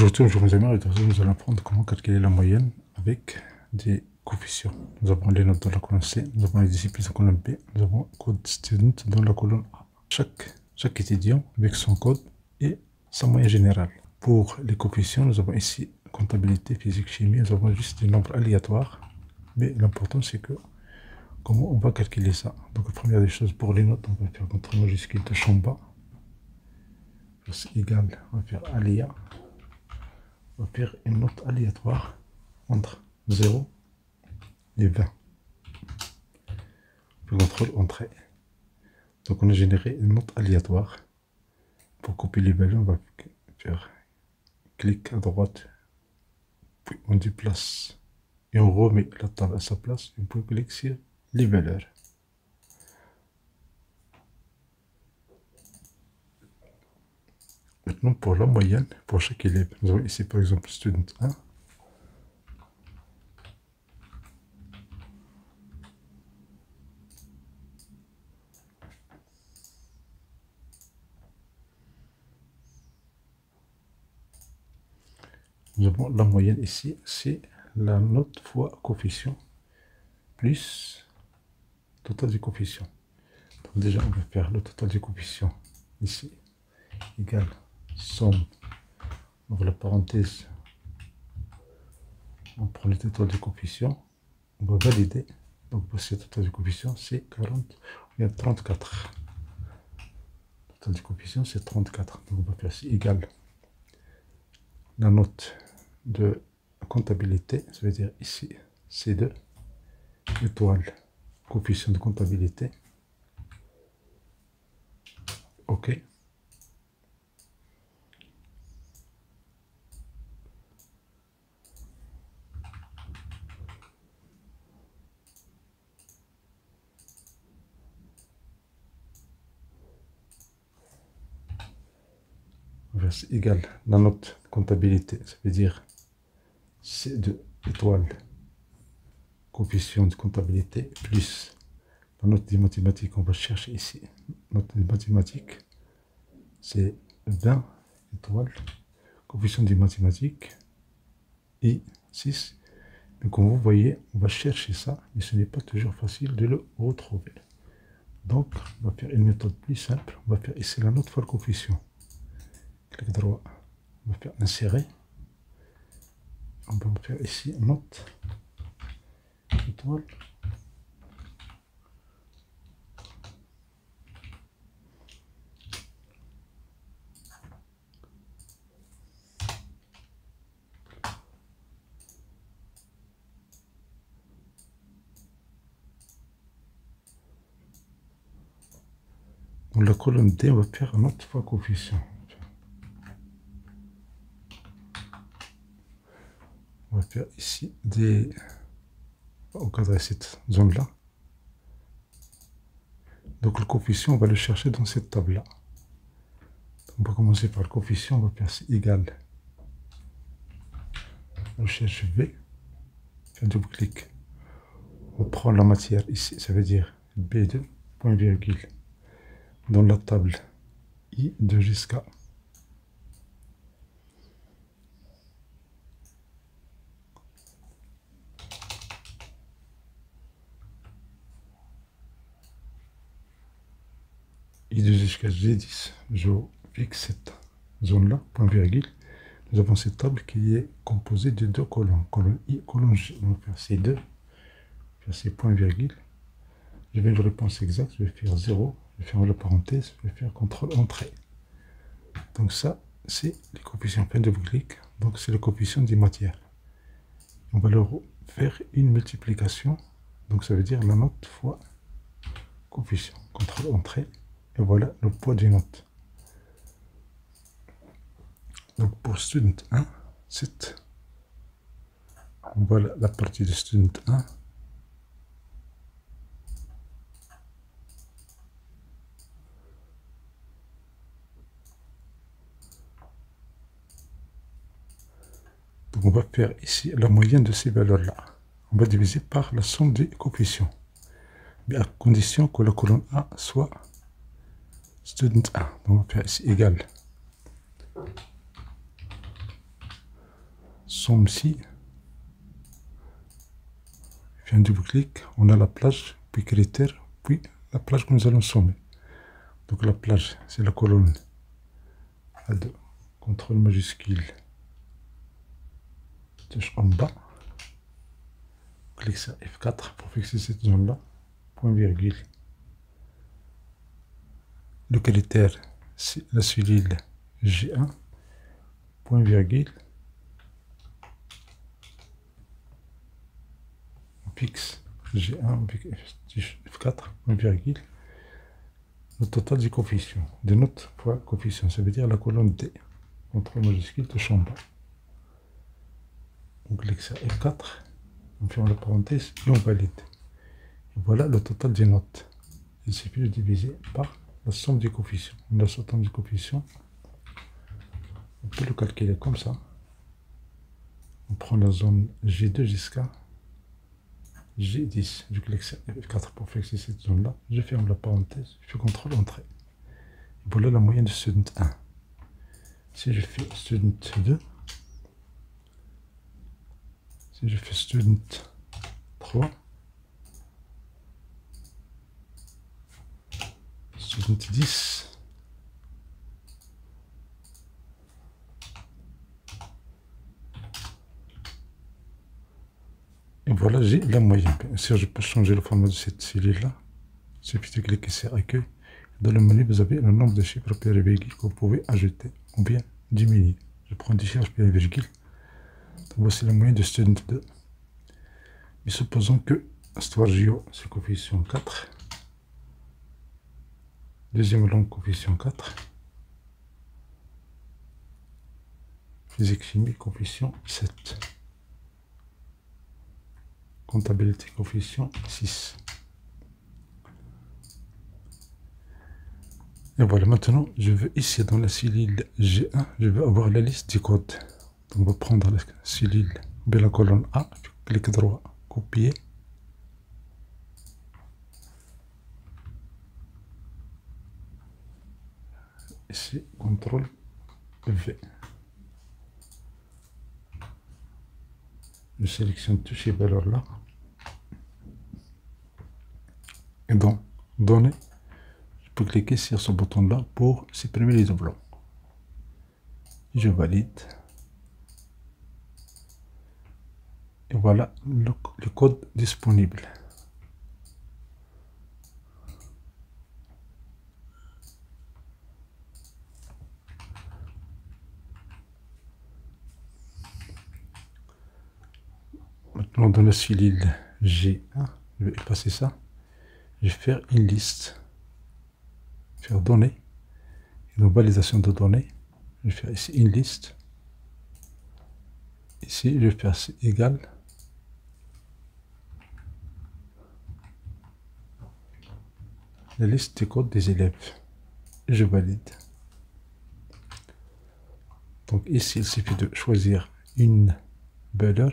Aujourd'hui, mes amis, nous allons apprendre comment calculer la moyenne avec des coefficients. Nous avons les notes dans la colonne C, nous avons les disciplines dans la colonne B, nous avons code student dans la colonne A. Chaque étudiant avec son code et sa moyenne générale. Pour les coefficients, nous avons ici comptabilité, physique, chimie, nous avons juste des nombres aléatoires. Mais l'important, c'est que comment on va calculer ça. Donc, la première des choses, pour les notes, on va faire notre majuscule de champ bas. C'est égal, on va faire aléa. On va faire une note aléatoire entre 0 et 20. Le contrôle entrée. Donc on a généré une note aléatoire. Pour copier les valeurs, on va faire clic à droite, puis on déplace et on remet la table à sa place. Et puis clic sur les valeurs. Maintenant pour la moyenne, pour chaque élève, nous avons ici par exemple student 1. Nous avons la moyenne ici, c'est la note fois coefficient plus total du coefficient. Donc déjà on va faire le total du coefficient ici égale somme, ouvre la parenthèse, on prend le total du coefficient, on va valider. Donc voici le total du coefficient, c'est 40, il y a 34. Le total du coefficient c'est 34. Donc on va faire ici égal la note de comptabilité, ça veut dire ici C2 étoile coefficient de comptabilité. OK. C'est égal la note comptabilité, ça veut dire C2 étoile coefficient de comptabilité plus la note des mathématiques. On va chercher ici note des mathématiques, c'est 20 étoiles coefficient des mathématiques et 6. Mais comme vous voyez, on va chercher ça, mais ce n'est pas toujours facile de le retrouver. Donc on va faire une méthode plus simple. On va faire ici la note fois le coefficient. Clic droit, on va faire insérer. On va faire ici note étoile dans la colonne D. On va faire note fois coefficient. On va faire ici des encadrer cette zone là. Donc le coefficient on va le chercher dans cette table là. On va commencer par le coefficient, on va faire C égal, on cherche V, fait un double clic, on prend la matière ici, ça veut dire B2 point virgule dans la table I2 jusqu'à I2 jusqu'à G10. Je fixe cette zone là, point virgule. Nous avons cette table qui est composée de deux colonnes, colonne I, colonne G. On va faire C2, faire ces points virgule. Je vais une réponse exacte, je vais faire 0, je vais faire la parenthèse, je vais faire contrôle entrée. Donc ça, c'est les coefficients, fin de clic, donc c'est le coefficient des matières. On va leur faire une multiplication, donc ça veut dire la note fois coefficient, contrôle entrée, et voilà le poids des notes. Donc pour student 1, c'est, voilà la partie de student 1. Donc on va faire ici la moyenne de ces valeurs-là. On va diviser par la somme des coefficients. Mais à condition que la colonne A soit student 1. Donc on va faire ici égal somme ci. Je fais un double-clic, on a la plage, puis critère, puis la plage que nous allons sommer. Donc la plage, c'est la colonne A2, contrôle majuscule, touche en bas, clique sur F4 pour fixer cette zone-là, point virgule. Le critère, c'est la cellule G1, point virgule. Fixe G1 F4, point virgule. Le total du coefficient, de notre fois coefficient, ça veut dire la colonne D. Contrôle majuscule, touche en bas. On clique sur F4, on ferme la parenthèse et on valide. Et voilà le total des notes. Il suffit de diviser par la somme des coefficients. La somme du coefficient, on peut le calculer comme ça. On prend la zone G2 jusqu'à G10. Je clique sur F4 pour fixer cette zone-là. Je ferme la parenthèse, je fais CTRL Entrée. Et voilà la moyenne de student 1. Si je fais student 2, si je fais student 3, student 10, et voilà, j'ai la moyenne. Bien sûr, je peux changer le format de cette cellule-là. Il suffit de cliquer sur Accueil. Dans le menu, vous avez le nombre de chiffres paires et virgule que vous pouvez ajouter ou bien diminuer. Je prends des chiffres paires et virgule. Donc voici la moyenne de student 2. Mais supposons que Histoire Géo, c'est coefficient 4. Deuxième langue, coefficient 4. Physique chimie, coefficient 7. Comptabilité, coefficient 6. Et voilà, maintenant, je veux ici dans la cellule G1, je veux avoir la liste des codes. Donc, on va prendre la cellule, bien la colonne A, clic droit, copier. Ici, CTRL V. Je sélectionne toutes ces valeurs-là. Et dans Données, je peux cliquer sur ce bouton-là pour supprimer les doublons. Je valide. Et voilà le code disponible. Maintenant, dans la cellule G1, je vais effacer ça. Je vais faire une liste. Faire données. Et dans validation de données, je vais faire ici une liste. Ici, je vais faire égal. La liste des codes des élèves. Et je valide. Donc ici, il suffit de choisir une valeur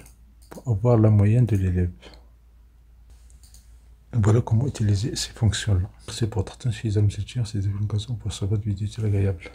pour avoir la moyenne de l'élève. Voilà comment utiliser ces fonctions-là. C'est pour certains, si vous aimez cette chaîne, c'est une occasion pour savoir de vidéo agréable.